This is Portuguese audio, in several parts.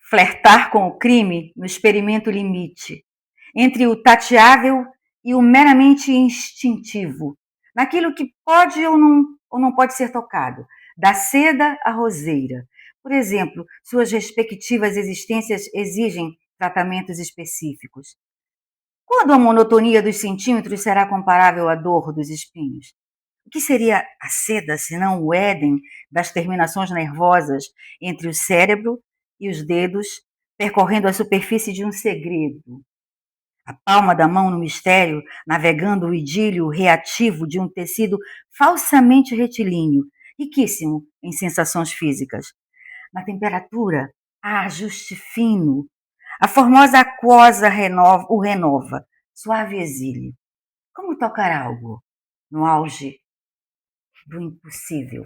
flertar com o crime no experimento limite, entre o tateável e o meramente instintivo, naquilo que pode ou não pode ser tocado, da seda à roseira. Por exemplo, suas respectivas existências exigem tratamentos específicos. Quando a monotonia dos centímetros será comparável à dor dos espinhos? O que seria a seda, senão o Éden das terminações nervosas entre o cérebro e os dedos, percorrendo a superfície de um segredo? A palma da mão no mistério, navegando o idílio reativo de um tecido falsamente retilíneo, riquíssimo em sensações físicas. Na temperatura, há ajuste fino. A formosa aquosa o renova, suave exílio. Como tocar algo no auge do impossível?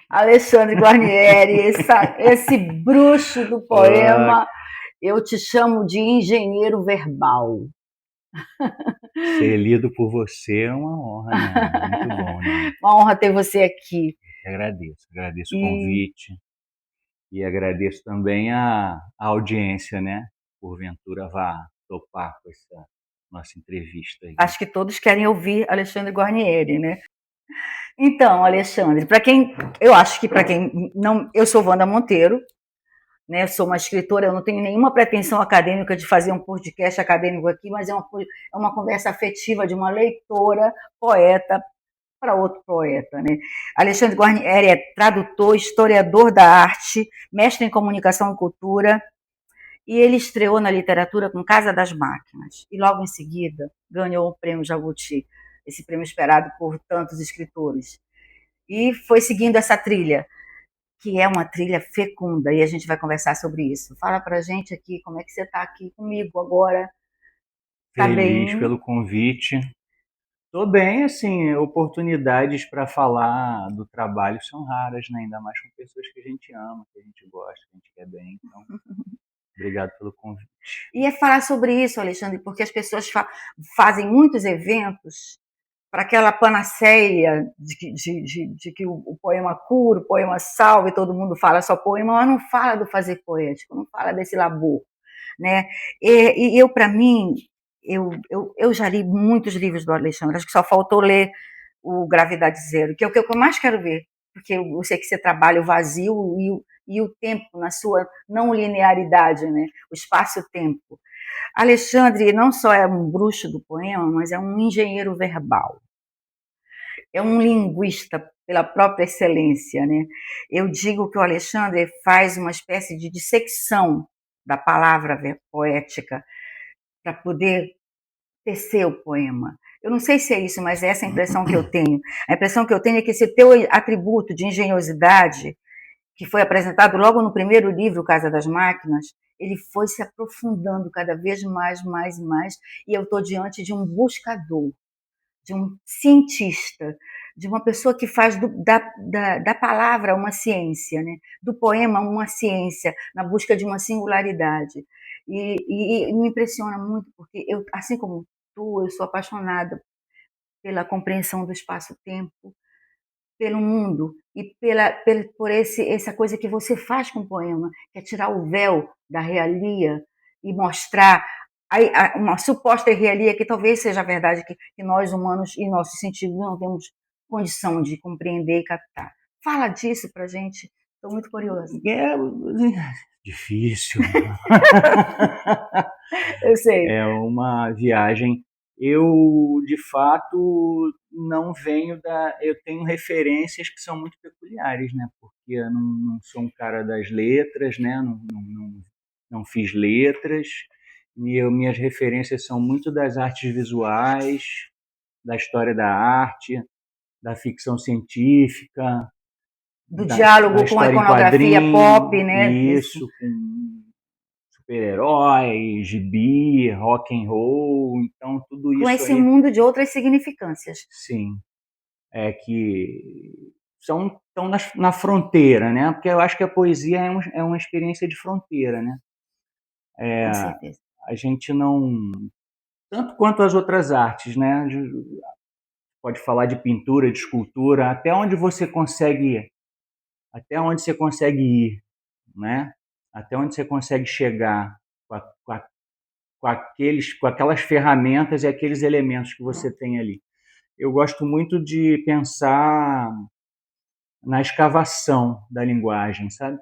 Alexandre Guarnieri, esse bruxo do poema, eu te chamo de engenheiro verbal. Ser lido por você é uma honra, né? Muito bom, né? Uma honra ter você aqui. Agradeço o convite e agradeço também a audiência, né? Porventura vá topar com essa nossa entrevista aí. Acho que todos querem ouvir Alexandre Guarnieri, né? Então, Alexandre, eu acho que para quem não, eu sou Wanda Monteiro, né? Eu sou uma escritora, eu não tenho nenhuma pretensão acadêmica de fazer um podcast acadêmico aqui, mas é uma conversa afetiva de uma leitora, poeta, para outro poeta, né? Alexandre Guarnieri é tradutor, historiador da arte, mestre em comunicação e cultura, e ele estreou na literatura com Casa das Máquinas, e logo em seguida ganhou o Prêmio Jabuti, esse prêmio esperado por tantos escritores. E foi seguindo essa trilha, que é uma trilha fecunda, e a gente vai conversar sobre isso. Fala pra gente aqui, como é que você está aqui comigo agora? Tá Feliz bem? pelo convite. Tô bem, assim, oportunidades para falar do trabalho são raras, né? Ainda mais com pessoas que a gente ama, que a gente gosta, que a gente quer bem. Então, obrigado pelo convite. E é falar sobre isso, Alexandre, porque as pessoas fazem muitos eventos para aquela panaceia de que o poema cura, o poema salva, e todo mundo fala só poema, mas não fala do fazer poético, não fala desse labor, né? E eu, para mim, eu já li muitos livros do Alexandre, acho que só faltou ler o Gravidade Zero, que é o que eu mais quero ver, porque eu sei que você trabalha o vazio e o tempo na sua não linearidade, né? O espaço-tempo. Alexandre não só é um bruxo do poema, mas é um engenheiro verbal. É um linguista pela própria excelência, né? Eu digo que o Alexandre faz uma espécie de dissecção da palavra poética para poder tecer o poema. Eu não sei se é isso, mas é essa a impressão que eu tenho. A impressão que eu tenho é que esse teu atributo de engenhosidade, que foi apresentado logo no primeiro livro, Casa das Máquinas, ele foi se aprofundando cada vez mais e mais, e eu estou diante de um buscador, de um cientista, de uma pessoa que faz da palavra uma ciência, né? Do poema uma ciência, na busca de uma singularidade. E me impressiona muito, porque eu, assim como tu, eu sou apaixonada pela compreensão do espaço-tempo, pelo mundo e por essa coisa que você faz com o poema, que é tirar o véu da realia e mostrar uma suposta realia que talvez seja a verdade que nós humanos e nossos sentidos não temos condição de compreender e captar. Fala disso pra gente, estou muito curiosa. É difícil. Eu sei. É uma viagem. Eu, de fato, não venho da. Eu tenho referências que são muito peculiares, né? Porque eu não sou um cara das letras, né? Não fiz letras. Minhas referências são muito das artes visuais, da história da arte, da ficção científica, Do da diálogo com a história em iconografia pop, quadrinho, né? e isso, com super-herói, gibi, rock and roll, então tudo Com isso esse aí, mundo de outras significâncias. sim, é que estão na fronteira, né? Porque eu acho que a poesia é uma experiência de fronteira, né? Com certeza. A gente não, tanto quanto as outras artes, né? Pode falar de pintura, de escultura, até onde você consegue até onde você consegue ir, né? Até onde você consegue chegar com aquelas ferramentas e aqueles elementos que você tem ali. Eu gosto muito de pensar na escavação da linguagem, sabe?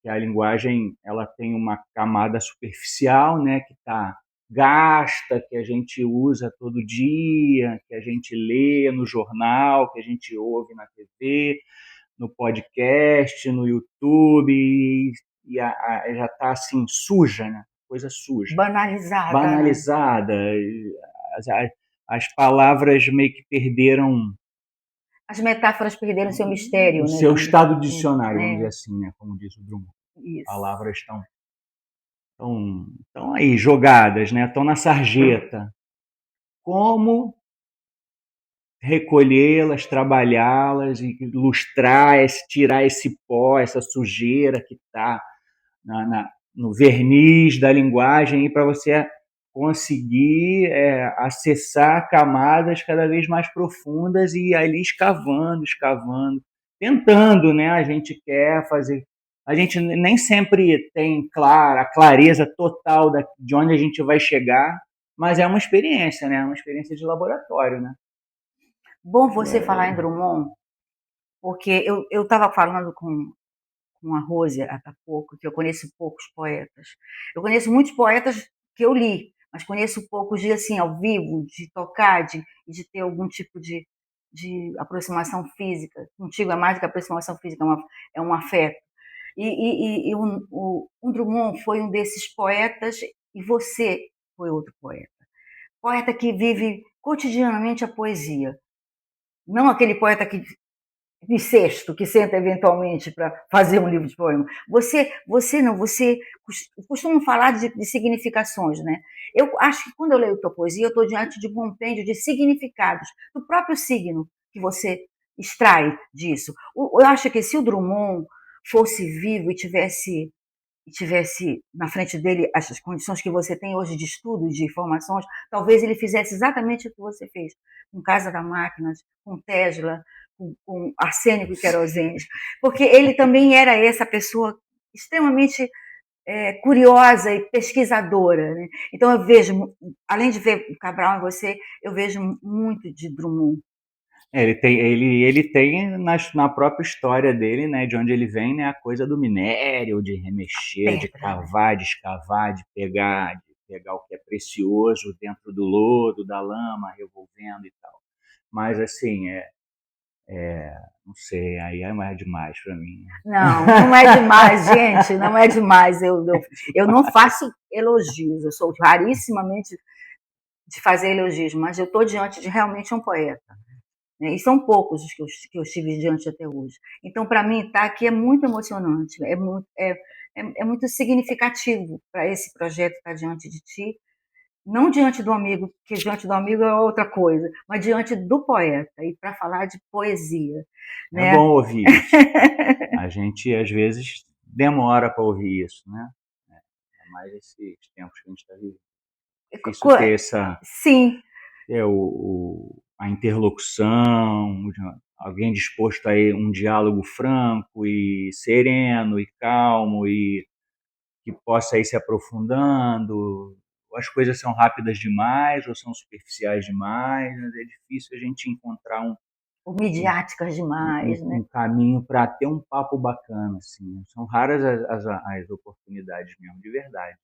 Que a linguagem ela tem uma camada superficial, né, que está gasta, que a gente usa todo dia, que a gente lê no jornal, que a gente ouve na TV, no podcast, no YouTube, já está assim suja, né? Coisa suja, Banalizada, né? banalizada. As, as palavras meio que perderam As metáforas perderam seu mistério, o né? seu Vamos dizer estado assim. dicionário, vamos dizer assim, né? Como diz o Drummond. Isso. Palavras estão aí jogadas, né? Estão na sarjeta. Como recolhê-las, trabalhá-las e ilustrar, tirar esse pó, essa sujeira que está no verniz da linguagem para você conseguir acessar camadas cada vez mais profundas e ir ali escavando, tentando, né? A gente quer fazer. A gente nem sempre tem a clareza total de onde a gente vai chegar, mas é uma experiência, né? Uma experiência de laboratório, né? Bom você falar em Drummond, porque eu estava falando com a Rose há pouco, que eu conheço poucos poetas. Eu conheço muitos poetas que eu li, mas conheço poucos de, assim, ao vivo, de tocar, de ter algum tipo de aproximação física. Contigo é mais do que aproximação física, é um afeto. E o Drummond foi um desses poetas, e você foi outro poeta. Poeta que vive cotidianamente a poesia. Não aquele poeta que bissexto que senta eventualmente para fazer um livro de poema. Você costuma falar de significações, né? Eu acho que quando eu leio tua poesia, eu estou diante de um compêndio de significados, do próprio signo que você extrai disso. Eu acho que se o Drummond fosse vivo e tivesse na frente dele as condições que você tem hoje de estudo, de informações, talvez ele fizesse exatamente o que você fez, com Casa da Máquinas, com Tesla, com arsênico e querosene, porque ele também era essa pessoa extremamente curiosa e pesquisadora, né? Então eu vejo, além de ver o Cabral em você, eu vejo muito de Drummond. Ele tem na própria história dele, né, de onde ele vem, né, a coisa do minério, de remexer, de Pedra, né? cavar, de escavar, de pegar o que é precioso dentro do lodo, da lama, revolvendo e tal. Mas assim, não sei, aí é mais demais para mim. Não é demais, gente, não é demais. Eu não faço elogios, eu sou rarissimamente de fazer elogios, mas eu estou diante de realmente um poeta. Né? E são poucos os que eu estive diante até hoje. Então, para mim, estar aqui é muito emocionante, é muito significativo para esse projeto estar diante de ti, não diante do amigo, que diante do amigo é outra coisa, mas diante do poeta, e para falar de poesia. É Né? bom ouvir isso. A gente, às vezes, demora para ouvir isso, né? É mais esses tempos que a gente está vivendo. É difícil ter Sim. a interlocução, alguém disposto a um diálogo franco e sereno e calmo e que possa ir se aprofundando. As coisas são rápidas demais ou são superficiais demais, mas é difícil a gente encontrar Ou midiáticas demais, né? um caminho para ter um papo bacana, assim. São raras as oportunidades mesmo, de verdade.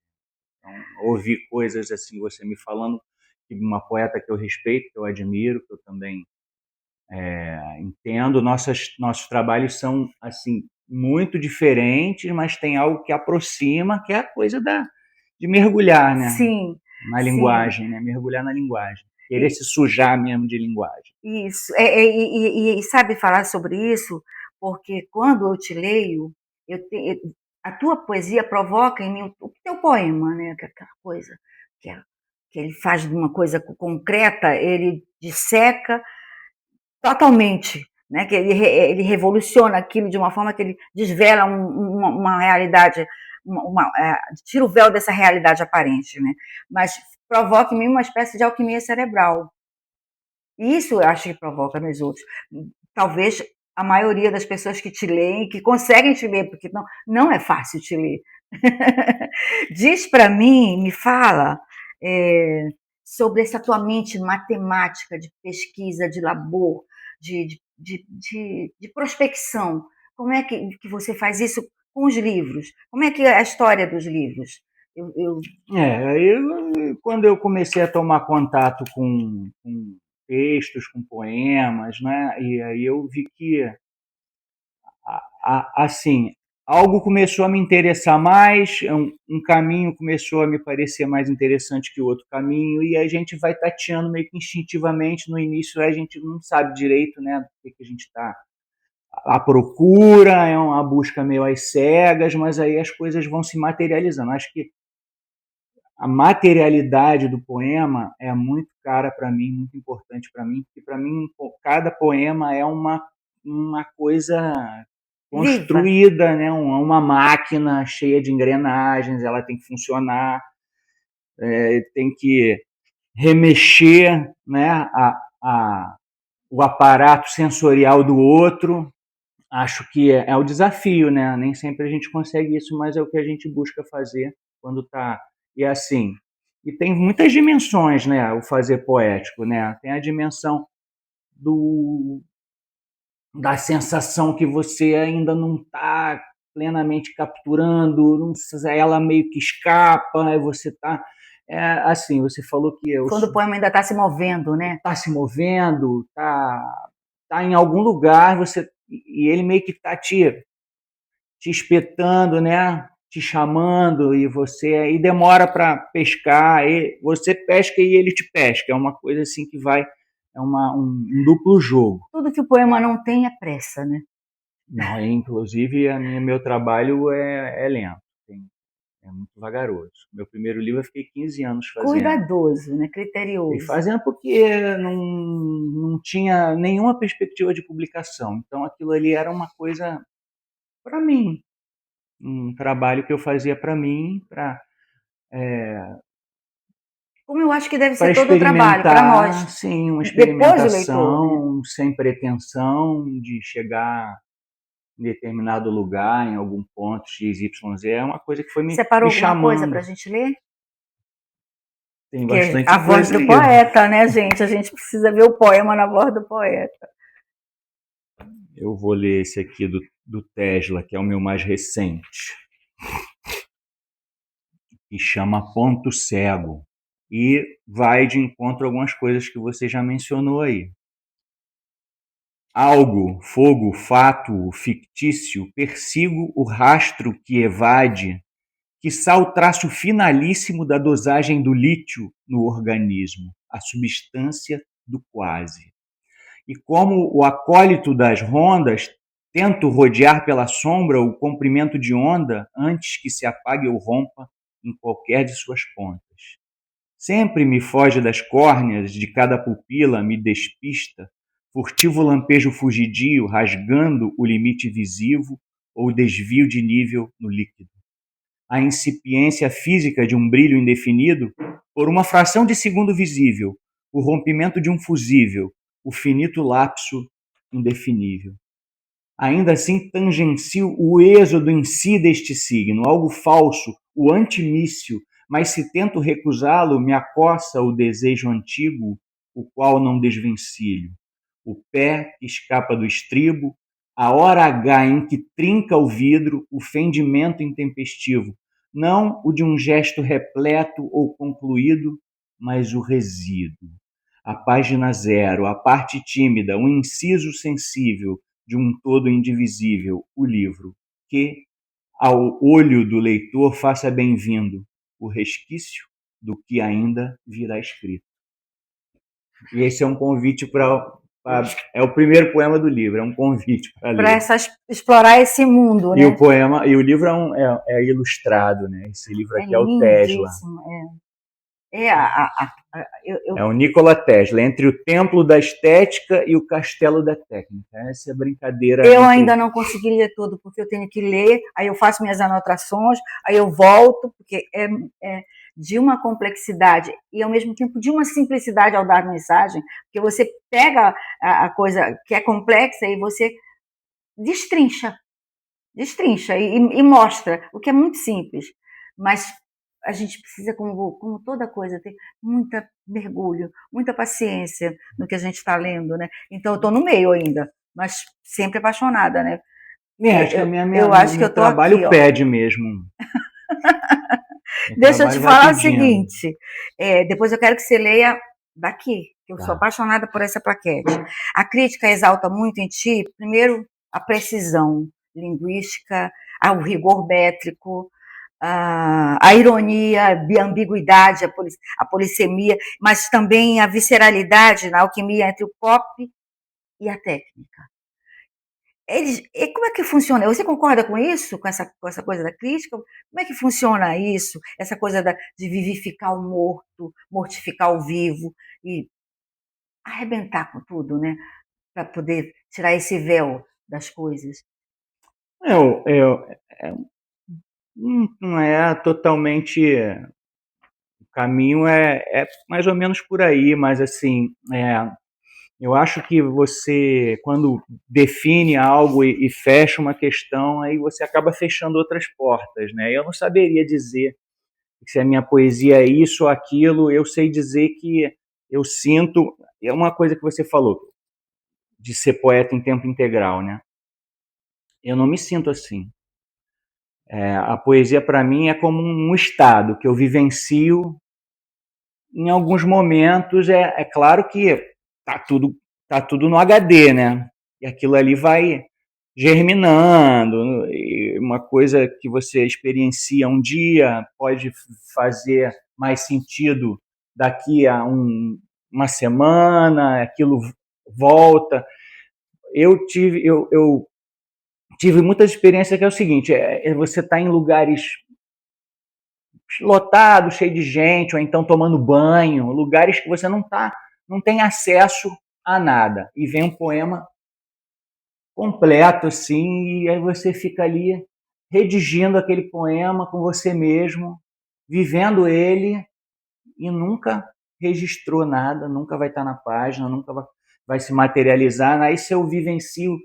Então, ouvir coisas assim, você me falando, de uma poeta que eu respeito, que eu admiro, que eu também entendo. Nossos trabalhos são assim muito diferentes, mas tem algo que aproxima, que é a coisa de mergulhar, né? Sim, Na sim. linguagem, né? Mergulhar na linguagem. Querer E, se sujar mesmo de linguagem. isso. E sabe falar sobre isso? Porque quando eu te leio, a tua poesia provoca em mim o teu poema, né? Aquela coisa que, que ele faz de uma coisa concreta, ele disseca totalmente, né? Que ele revoluciona aquilo de uma forma que ele desvela uma realidade, tira o véu dessa realidade aparente, né? Mas provoca em mim uma espécie de alquimia cerebral. Isso eu acho que provoca nos outros. Talvez a maioria das pessoas que te leem, que conseguem te ler, porque não é fácil te ler. Diz para mim, me fala sobre essa tua mente matemática, de pesquisa, de labor, de prospecção. Como é que você faz isso com os livros? Como é que é a história dos livros? Quando eu comecei a tomar contato com textos, com poemas, né, e aí eu vi que assim, algo começou a me interessar mais, um caminho começou a me parecer mais interessante que o outro caminho, e a gente vai tateando meio que instintivamente. No início a gente não sabe direito, né, do que a gente está à procura, é uma busca meio às cegas, mas aí as coisas vão se materializando. Acho que a materialidade do poema é muito cara para mim, muito importante para mim, porque para mim cada poema é uma coisa construída, né? Uma máquina cheia de engrenagens, ela tem que funcionar, tem que remexer, né? O aparato sensorial do outro. Acho que é o desafio, né? Nem sempre a gente consegue isso, mas é o que a gente busca fazer quando está. E assim, e tem muitas dimensões, né? O fazer poético, né? Tem a dimensão do da sensação que você ainda não está plenamente capturando, não, ela meio que escapa, e você está. Assim, você falou que quando o poema ainda está se movendo, né? Está se movendo, tá em algum lugar, e ele meio que está te espetando, né? Te chamando, e demora para pescar, e você pesca e ele te pesca. É uma coisa assim que vai, um duplo jogo. Tudo que o poema não tem é pressa, né? Não, inclusive meu trabalho é lento, é muito vagaroso. Meu primeiro livro eu fiquei 15 anos fazendo. Cuidadoso, né? Criterioso. E fazendo porque não tinha nenhuma perspectiva de publicação. Então aquilo ali era uma coisa para mim, um trabalho que eu fazia para mim, como eu acho que deve ser todo o trabalho para nós. Sim, uma experimentação, leitor, né? Sem pretensão de chegar em determinado lugar, em algum ponto XYZ. É uma coisa que foi me Separou chamando. alguma coisa para a gente ler? Tem bastante a voz coisa do poeta, né, gente? A gente precisa ver o poema na voz do poeta. Eu vou ler esse aqui do Tesla, que é o meu mais recente, que chama Ponto Cego, e vai de encontro a algumas coisas que você já mencionou aí. Algo, fogo, fato, fictício, persigo o rastro que evade, quiçá o traço finalíssimo da dosagem do lítio no organismo, a substância do quase. E como o acólito das rondas, tento rodear pela sombra o comprimento de onda antes que se apague ou rompa em qualquer de suas pontas. Sempre me foge das córneas de cada pupila, me despista, furtivo lampejo fugidio, rasgando o limite visivo ou desvio de nível no líquido. A incipiência física de um brilho indefinido, por uma fração de segundo visível, o rompimento de um fusível, o finito lapso indefinível. Ainda assim tangencio o êxodo em si deste signo, algo falso, o antimício, mas se tento recusá-lo, me acossa o desejo antigo, o qual não desvencilho. O pé que escapa do estribo, a hora H em que trinca o vidro, o fendimento intempestivo, não o de um gesto repleto ou concluído, mas o resíduo. A página zero, a parte tímida, o inciso sensível de um todo indivisível, o livro, que, ao olho do leitor, faça bem-vindo o resquício do que ainda virá escrito. E esse é um convite para... É o primeiro poema do livro, é um convite para ler. Para explorar esse mundo, né? E o livro é ilustrado, né? Esse livro aqui é o Tesla. É o Nikola Tesla, entre o templo da estética e o castelo da técnica. Essa é a brincadeira. Eu ainda não consegui ler tudo, porque eu tenho que ler, aí eu faço minhas anotações, aí eu volto, porque é de uma complexidade e, ao mesmo tempo, de uma simplicidade ao dar mensagem, porque você pega a coisa que é complexa e você destrincha, e mostra, o que é muito simples, mas a gente precisa, como toda coisa, ter muita mergulho, muita paciência no que a gente está lendo, né? Então eu estou no meio ainda, mas sempre apaixonada, né? Acho que Eu acho que eu meu estou aqui, trabalho ó. pede mesmo. Meu Deixa eu te trabalho vai falar o pedindo. seguinte, depois eu quero que você leia daqui, que eu sou Tá. apaixonada por essa plaquete. A crítica exalta muito em ti, primeiro, a precisão linguística, o rigor métrico, a ironia, a ambiguidade, a polissemia, mas também a visceralidade na alquimia entre o pop e a técnica. E como é que funciona? Você concorda com isso, com essa coisa da crítica? Como é que funciona isso? Essa coisa de vivificar o morto, mortificar o vivo e arrebentar com tudo, né? Para poder tirar esse véu das coisas. Não é totalmente. O caminho é mais ou menos por aí, mas assim, eu acho que você, quando define algo e fecha uma questão, aí você acaba fechando outras portas, né? Eu não saberia dizer se a minha poesia é isso ou aquilo, eu sei dizer que eu sinto. É uma coisa que você falou, de ser poeta em tempo integral, né? Eu não me sinto assim. A poesia, para mim, é como um estado que eu vivencio em alguns momentos. É claro que tá tudo no HD, né? E aquilo ali vai germinando. E uma coisa que você experiencia um dia pode fazer mais sentido daqui a uma semana, aquilo volta. Eu tive muitas experiências que é o seguinte: você está em lugares lotados, cheio de gente, ou então tomando banho, lugares que você não tem acesso a nada. E vem um poema completo, assim, e aí você fica ali redigindo aquele poema com você mesmo, vivendo ele, e nunca registrou nada, nunca vai estar na página, nunca vai se materializar. Aí se eu vivencio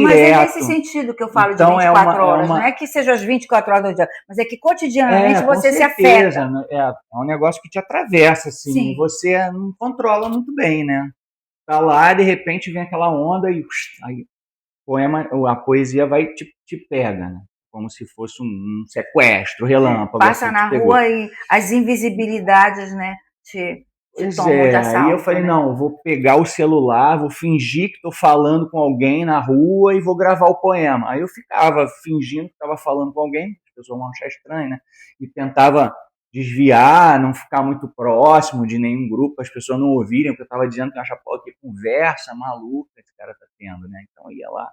Mas é nesse direto. sentido que eu falo de Então 24 horas, não é que seja as 24 horas do dia, mas é que cotidianamente com você se afeta. certeza, né? É um negócio que te atravessa, assim, e Sim. você não controla muito bem, né? Tá lá, de repente vem aquela onda e aí, a poesia vai te pega, né? Como se fosse um sequestro, relâmpago, Passa assim, te na pegou. rua e as invisibilidades, né, te Pois tomam de é, aí eu assalto, falei, né? não, vou pegar o celular, vou fingir que estou falando com alguém na rua e vou gravar o poema. Aí eu ficava fingindo que estava falando com alguém, as pessoas vão achar estranho, né? E tentava desviar, não ficar muito próximo de nenhum grupo, as pessoas não ouvirem, porque eu estava dizendo que eu achava, pô, que conversa maluca esse cara tá tendo, né? Então eu ia lá,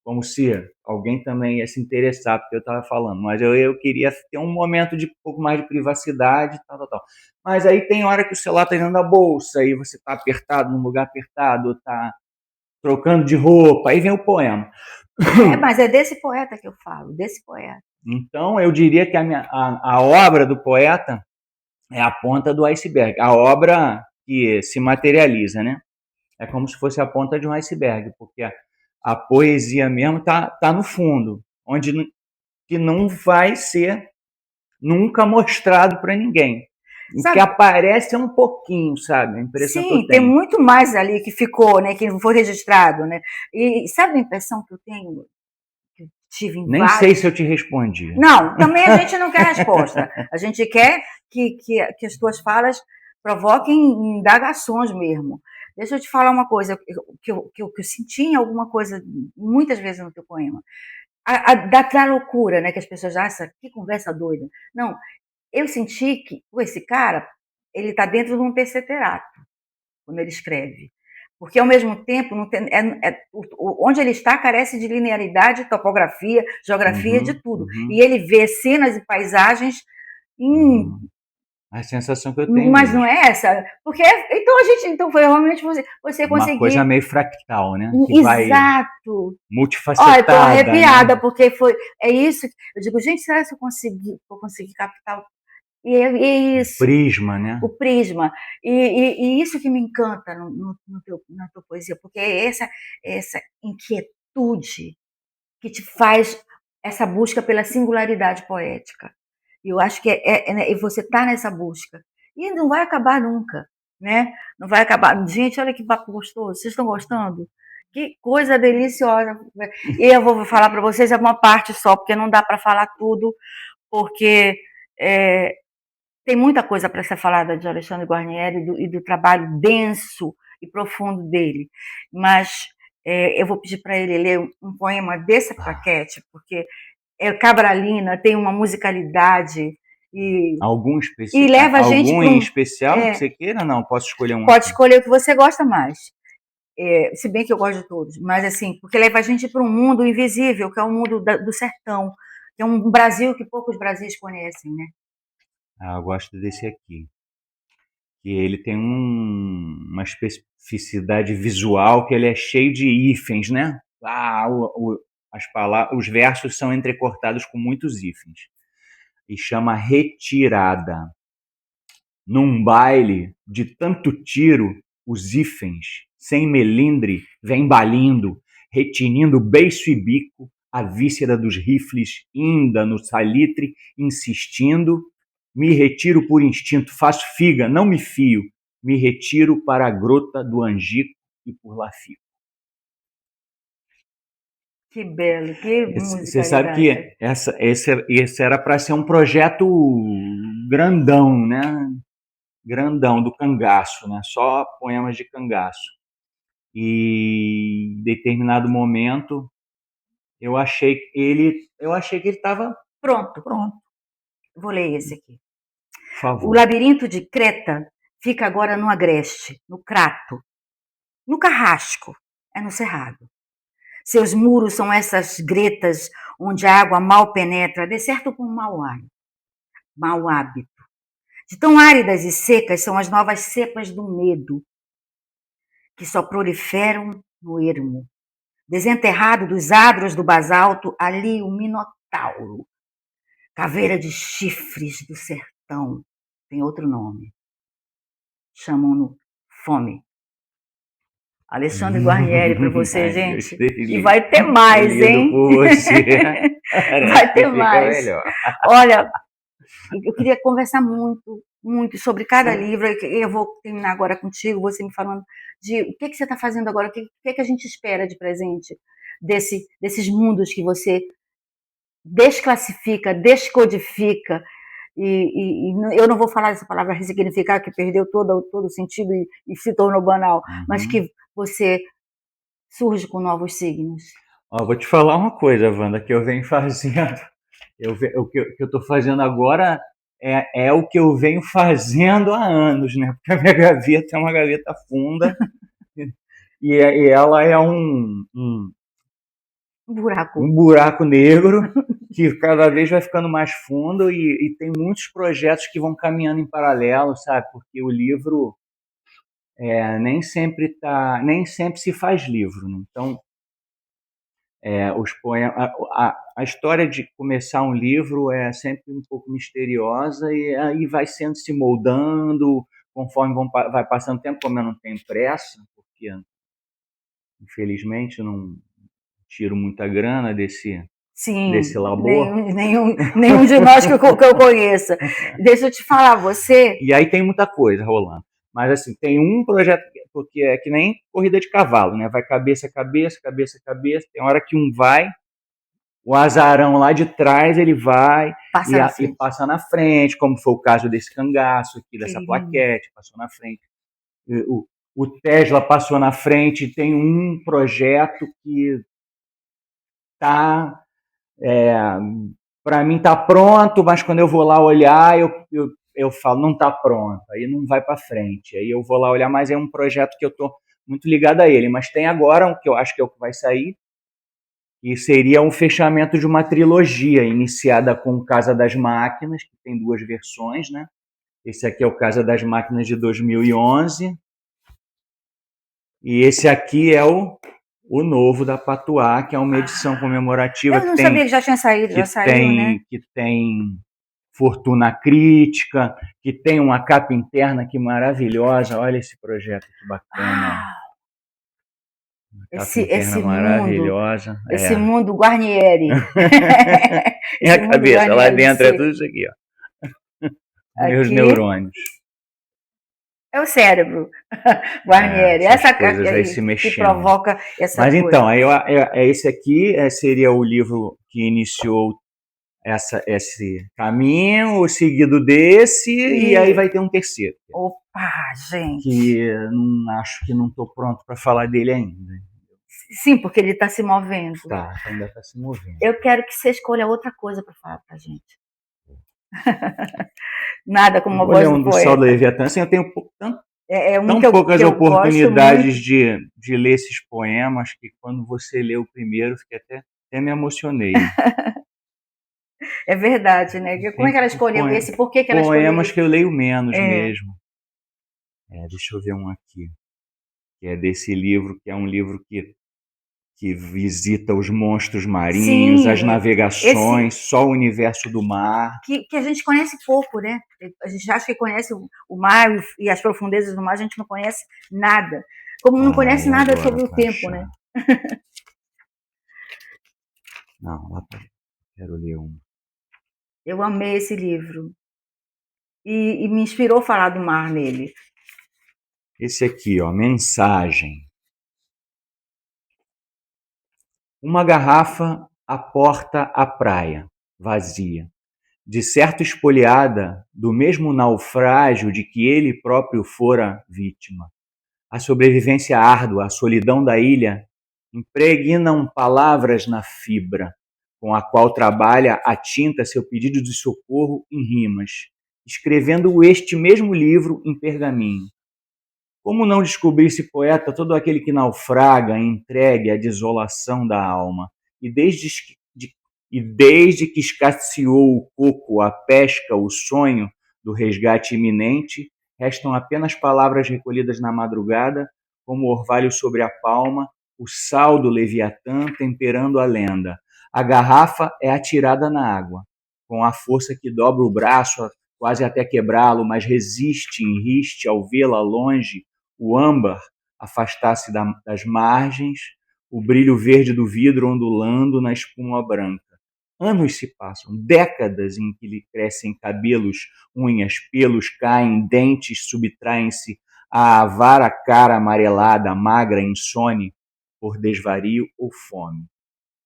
como se alguém também ia se interessar porque eu estava falando, mas eu queria ter um momento de um pouco mais de privacidade, tal, tal, tal. Mas aí tem hora que o celular está dentro da bolsa, aí você está apertado, num lugar apertado, está trocando de roupa, aí vem o poema. Mas é desse poeta que eu falo, desse poeta. Então eu diria que a obra do poeta é a ponta do iceberg, a obra que se materializa, né? É como se fosse a ponta de um iceberg, porque a poesia mesmo tá no fundo, onde que não vai ser nunca mostrado para ninguém. O que Sabe, aparece é um pouquinho, sabe? A impressão que eu sim, tem tenho. muito mais ali que ficou, né, que não foi registrado, né? E sabe a impressão que eu tenho, que eu tive em Nem sei vários. se eu te respondi. Não, também a gente não quer resposta. A gente quer que as tuas falas provoquem indagações mesmo. Deixa eu te falar uma coisa que eu senti em alguma coisa, muitas vezes no teu poema. Da loucura, né? Que as pessoas acham, que conversa doida. Não, eu senti que esse cara, ele está dentro de um terceirato, quando ele escreve. Porque, ao mesmo tempo, não tem, onde ele está carece de linearidade, topografia, geografia, de Uhum, tudo. uhum, E ele vê cenas e paisagens, em, uhum. A sensação que eu tenho mas não mesmo. é essa. Porque, então foi realmente você Uma coisa conseguir. meio fractal, né? Que vai Exato. Olha, eu tô multifacetada, né? arrepiada, porque é isso. Eu digo, gente, será que eu consegui captar? E é Um isso. prisma, né? O prisma. E isso que me encanta na tua poesia, porque é essa inquietude que te faz essa busca pela singularidade poética. E eu acho que e você está nessa busca. E não vai acabar nunca, né? Não vai acabar. Gente, olha que papo gostoso. Vocês estão gostando? Que coisa deliciosa. E eu vou falar para vocês uma parte só, porque não dá para falar tudo, porque tem muita coisa para ser falada de Alexandre Guarnieri e do trabalho denso e profundo dele. Mas eu vou pedir para ele ler um poema dessa plaquete, porque Cabralina tem uma musicalidade e leva a gente algum em especial que você queira? Não, posso escolher um. Pode escolher o que você gosta mais. Se bem que eu gosto de todos, mas assim, porque leva a gente para um mundo invisível, que é o mundo do sertão, que é um Brasil que poucos Brasis conhecem, né? Eu gosto desse aqui. Que ele tem uma especificidade visual, que ele é cheio de hífens, né? Os versos são entrecortados com muitos hífens. E chama Retirada. Num baile de tanto tiro, os hífens, sem melindre, vem balindo, retinindo beiço e bico, a víscera dos rifles, inda no salitre, insistindo. Me retiro por instinto, faço figa, não me fio. Me retiro para a grota do Angico e por lá fico. Que belo, que música. Você sabe que esse era para ser um projeto grandão, né? Grandão, do cangaço, né? Só poemas de cangaço. E em determinado momento eu achei que ele estava pronto. Vou ler esse aqui. Por favor. O labirinto de Creta fica agora no agreste, no crato, no carrasco, no cerrado. Seus muros são essas gretas onde a água mal penetra, decerto com mau ar, mau hábito. De tão áridas e secas são as novas cepas do medo, que só proliferam no ermo. Desenterrado dos adros do basalto, ali o Minotauro, caveira de chifres do sertão, tem outro nome. Chamam-no Fome. Alexandre Guarnieri para você, gente. E vai ter mais, hein? Vai ter mais. Olha, eu queria conversar muito, muito sobre cada livro. Eu vou terminar agora contigo, você me falando de o que você está fazendo agora, o que a gente espera de presente desses mundos que você desclassifica, descodifica. E eu não vou falar dessa palavra ressignificar, que perdeu todo o sentido e se tornou banal, mas que você surge com novos signos. Vou te falar uma coisa, Wanda, que eu venho fazendo. O que eu estou fazendo agora é o que eu venho fazendo há anos, né? Porque a minha gaveta é uma gaveta funda e ela é um buraco negro que cada vez vai ficando mais fundo e tem muitos projetos que vão caminhando em paralelo, sabe? Porque o livro nem sempre se faz livro, né? Então os poemas, a história de começar um livro é sempre um pouco misteriosa e aí vai se moldando conforme vai passando o tempo, como eu não tenho pressa, porque infelizmente não tiro muita grana desse labor. Nenhum de nós que eu conheça. Deixa eu te falar, você... E aí tem muita coisa rolando. Mas assim, tem um projeto porque é que nem corrida de cavalo, né? Vai cabeça, cabeça, cabeça, cabeça. Tem hora que um vai, o azarão lá de trás ele vai e passa na frente, como foi o caso desse cangaço aqui, dessa plaquete, passou na frente. O Tesla passou na frente. Tem um projeto que para mim tá pronto, mas quando eu vou lá olhar, eu falo, não tá pronto, aí não vai para frente. Aí eu vou lá olhar, mas é um projeto que eu tô muito ligado a ele. Mas tem agora um que eu acho que é o que vai sair, e seria um fechamento de uma trilogia iniciada com Casa das Máquinas, que tem 2 versões, né? Esse aqui é o Casa das Máquinas de 2011, e esse aqui é o novo da Patuá, que é uma edição comemorativa. Eu não sabia que já tinha saído, já saiu, né? Que tem fortuna crítica, que tem uma capa interna que maravilhosa. Olha esse projeto, que bacana. Lanterna maravilhosa. Esse mundo Guarnieri. Minha cabeça, lá dentro é tudo isso aqui, ó. Meus neurônios. É o cérebro, Guarnieri. Essa coisas aí se mexendo. Que provoca essa Mas coisa. então, esse aqui seria o livro que iniciou esse caminho, o seguido desse, e aí vai ter um terceiro. Opa, gente! Que acho que não estou pronto para falar dele ainda. Sim, porque ele está se movendo. Ainda está se movendo. Eu quero que você escolha outra coisa para falar para a gente. Nada como uma voz do poeta. Do Sal do Leviatã, assim, eu tenho tão poucas oportunidades de ler esses poemas que quando você lê o primeiro, fiquei até me emocionei. É verdade, né? Como é que ela escolheu esse? Por que ela escolheu poemas que eu leio menos mesmo. Deixa eu ver um aqui, que é desse livro, que é um livro que visita os monstros marinhos, sim, as navegações, só o universo do mar. Que a gente conhece pouco, né? A gente acha que conhece o mar e as profundezas do mar, a gente não conhece nada. Como não conhece nada sobre o tempo, né? Não, lá quero ler um. Eu amei esse livro. E me inspirou a falar do mar nele. Esse aqui, ó, Mensagem. Uma garrafa aporta a praia, vazia, de certo espoliada do mesmo naufrágio de que ele próprio fora vítima. A sobrevivência árdua, a solidão da ilha, impregnam palavras na fibra, com a qual trabalha a tinta seu pedido de socorro em rimas, escrevendo este mesmo livro em pergaminho. Como não descobrir-se poeta todo aquele que naufraga, entregue à desolação da alma, e desde que escasseou o coco, a pesca, o sonho do resgate iminente, restam apenas palavras recolhidas na madrugada, como orvalho sobre a palma, o sal do Leviatã temperando a lenda. A garrafa é atirada na água, com a força que dobra o braço, quase até quebrá-lo, mas resiste em riste ao vê-la longe, o âmbar afastar-se das margens, o brilho verde do vidro ondulando na espuma branca. Anos se passam, décadas em que lhe crescem cabelos, unhas, pelos caem, dentes subtraem-se à avara cara amarelada, magra, insone, por desvario ou fome.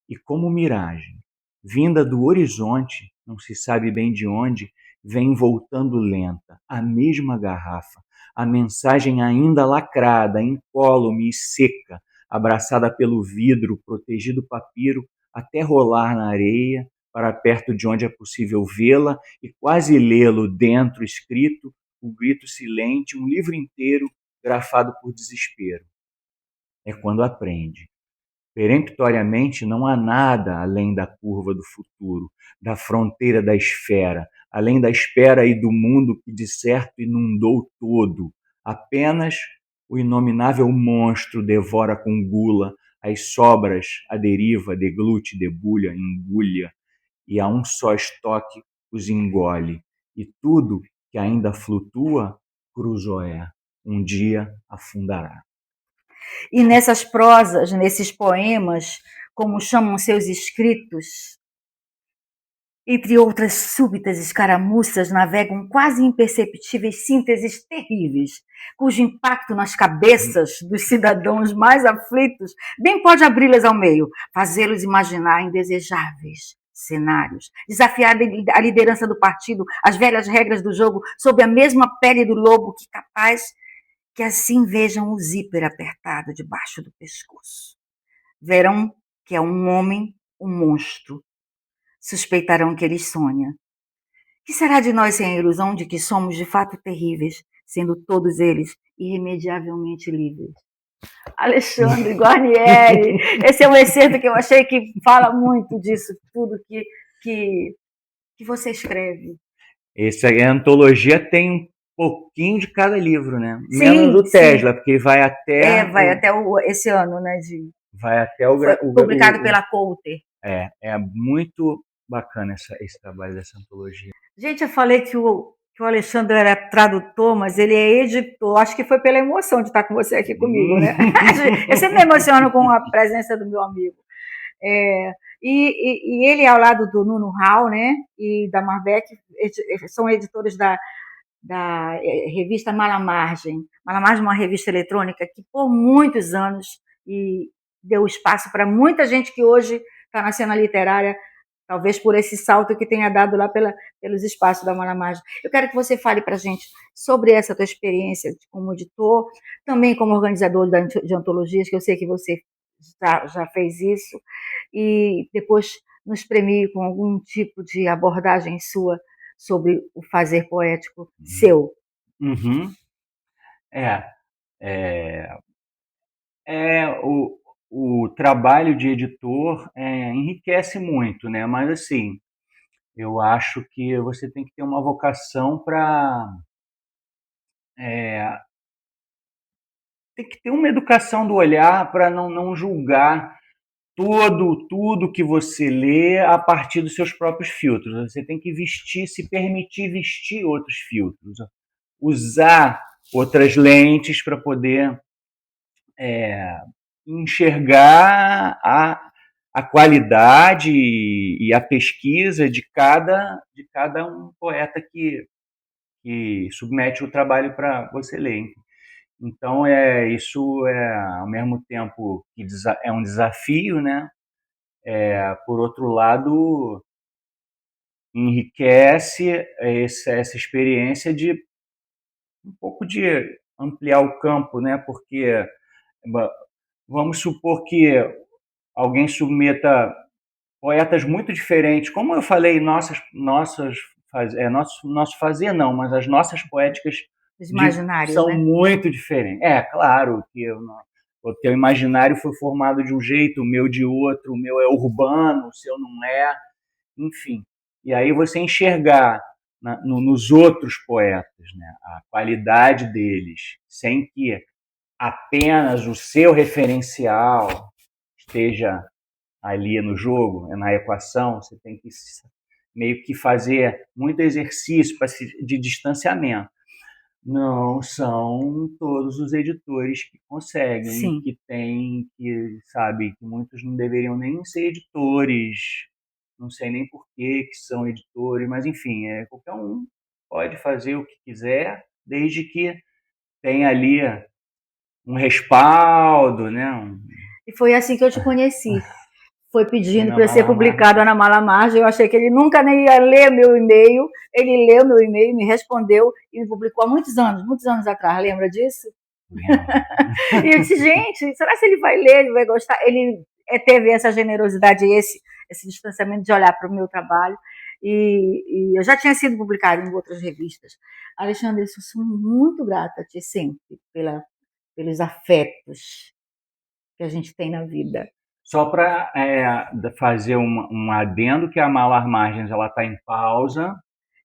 E como miragem, vinda do horizonte, não se sabe bem de onde, vem voltando lenta, a mesma garrafa, a mensagem ainda lacrada, incólume e seca, abraçada pelo vidro, protegido papiro, até rolar na areia, para perto de onde é possível vê-la e quase lê-lo dentro escrito, o grito silente, um livro inteiro grafado por desespero. É quando aprende. Peremptoriamente não há nada além da curva do futuro, da fronteira da esfera, além da espera e do mundo que de certo inundou todo. Apenas o inominável monstro devora com gula as sobras à deriva, deglute, debulha, engulha, e a um só estoque os engole. E tudo que ainda flutua, cruzoé, um dia afundará. E nessas prosas, nesses poemas, como chamam seus escritos, entre outras súbitas escaramuças, navegam quase imperceptíveis sínteses terríveis, cujo impacto nas cabeças dos cidadãos mais aflitos bem pode abri-las ao meio, fazê-los imaginar indesejáveis cenários, desafiar a liderança do partido, as velhas regras do jogo, sob a mesma pele do lobo que assim vejam o zíper apertado debaixo do pescoço. Verão que é um homem, um monstro. Suspeitarão que ele sonha. Que será de nós sem a ilusão de que somos de fato terríveis, sendo todos eles irremediavelmente livres? Alexandre Guarnieri, esse é um excerto que eu achei que fala muito disso tudo que você escreve. Essa antologia tem um pouquinho de cada livro, né? Menos do Tesla, porque ele vai até... vai até esse ano, né? Vai até o... publicado pela Coulter. É muito bacana esse trabalho dessa antologia. Gente, eu falei que o que o Alexandre era tradutor, mas ele é editor. Acho que foi pela emoção de estar com você aqui comigo, né? Eu sempre me emociono com a presença do meu amigo. E ele, ao lado do Nuno Hall, né, e da Marbeck, são editores da revista Malamargem. Malamargem é uma revista eletrônica que, por muitos anos, e deu espaço para muita gente que hoje está na cena literária, talvez por esse salto que tenha dado lá pelos espaços da Malamargem. Eu quero que você fale para a gente sobre essa tua experiência como editor, também como organizador de antologias, que eu sei que você já fez isso, e depois nos premie com algum tipo de abordagem sua sobre o fazer poético seu. Uhum. O trabalho de editor enriquece muito, né? Mas assim, eu acho que você tem que ter uma vocação para tem que ter uma educação do olhar para não julgar tudo que você lê a partir dos seus próprios filtros. Você tem que se permitir vestir outros filtros, usar outras lentes para poder enxergar a qualidade e a pesquisa de cada um poeta que submete o trabalho para você ler. Então, isso ao mesmo tempo que é um desafio, né? Por outro lado, enriquece essa experiência de um pouco de ampliar o campo, né? Porque vamos supor que alguém submeta poetas muito diferentes, como eu falei, nosso fazer não, mas as nossas poéticas Os imaginários, são né? muito diferentes. Claro que o teu imaginário foi formado de um jeito, o meu de outro, o meu é urbano, o seu não é, enfim. E aí você enxergar nos outros poetas, né, a qualidade deles, sem que apenas o seu referencial esteja ali no jogo, na equação, você tem que meio que fazer muito exercício de distanciamento. Não são todos os editores que conseguem, Sim. que sabe, que muitos não deveriam nem ser editores, não sei nem por que são editores, mas enfim, qualquer um pode fazer o que quiser, desde que tenha ali um respaldo, né? E foi assim que eu te conheci. Foi pedindo para ser publicado na Malamargem. Eu achei que ele nunca nem ia ler meu e-mail. Ele leu meu e-mail, me respondeu e me publicou há muitos anos atrás. Lembra disso? E eu disse, gente, será que ele vai ler, ele vai gostar? Ele teve essa generosidade, esse distanciamento de olhar para o meu trabalho. E eu já tinha sido publicado em outras revistas. Alexandre, eu sou muito grata a ti sempre pelos afetos que a gente tem na vida. Só para fazer um adendo, que a Malamargens está em pausa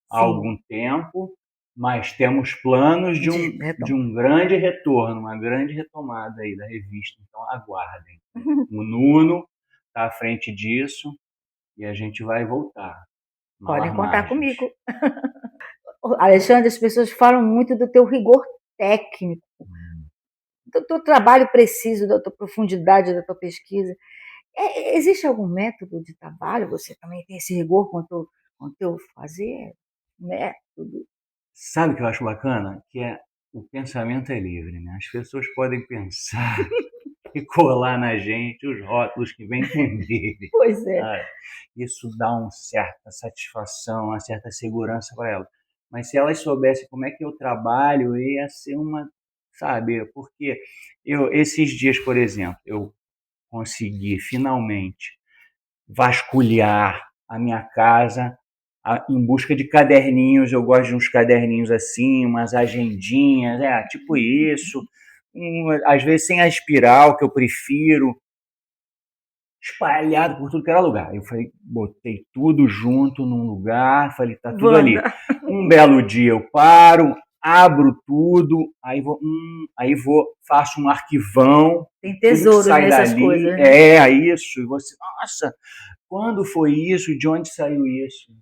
há algum tempo, mas temos planos de um grande retorno, uma grande retomada aí da revista, então aguardem. O Nuno está à frente disso e a gente vai voltar. Podem contar comigo. Alexandre, as pessoas falam muito do teu rigor técnico, do teu trabalho preciso, da tua profundidade, da tua pesquisa. Existe algum método de trabalho? Você também tem esse rigor com o teu fazer? Método? Sabe o que eu acho bacana? Que o pensamento é livre, né? As pessoas podem pensar e colar na gente os rótulos que bem entenderem. Pois é. Isso dá uma certa satisfação, uma certa segurança para elas. Mas se elas soubessem como é que eu trabalho, ia ser sabe? Porque esses dias, por exemplo, eu consegui finalmente vasculhar a minha casa em busca de caderninhos. Eu gosto de uns caderninhos assim, umas agendinhas, tipo isso. Às vezes sem a espiral, que eu prefiro, espalhado por tudo que era lugar. Eu falei, botei tudo junto num lugar, falei, tá tudo ali. Um belo dia eu paro, abro tudo, aí faço um arquivão. Tem tesouro nessas coisas. Né? Isso. E você, nossa, quando foi isso? De onde saiu isso?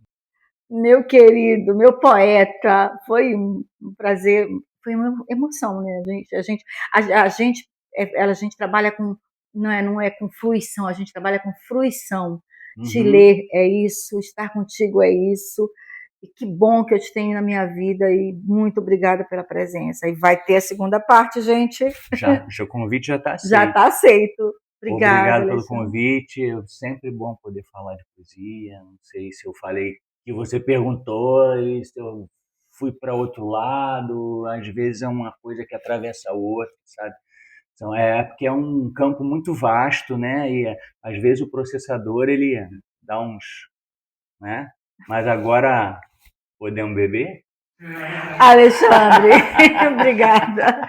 Meu querido, meu poeta, foi um prazer, foi uma emoção, né? A gente trabalha com, não é com fruição, a gente trabalha com fruição. Te Uhum. ler é isso, estar contigo é isso. E que bom que eu te tenho na minha vida e muito obrigada pela presença. E vai ter a segunda parte, gente. Já, o seu convite já está Já aceito. está aceito. Obrigada, Obrigado pelo Alexandre. convite. É sempre bom poder falar de poesia. Não sei se eu falei que você perguntou e se eu fui para outro lado. Às vezes é uma coisa que atravessa a outra, sabe? Então, porque é um campo muito vasto, né? E às vezes o processador ele dá uns, né? Mas agora podemos beber? Alexandre, obrigada.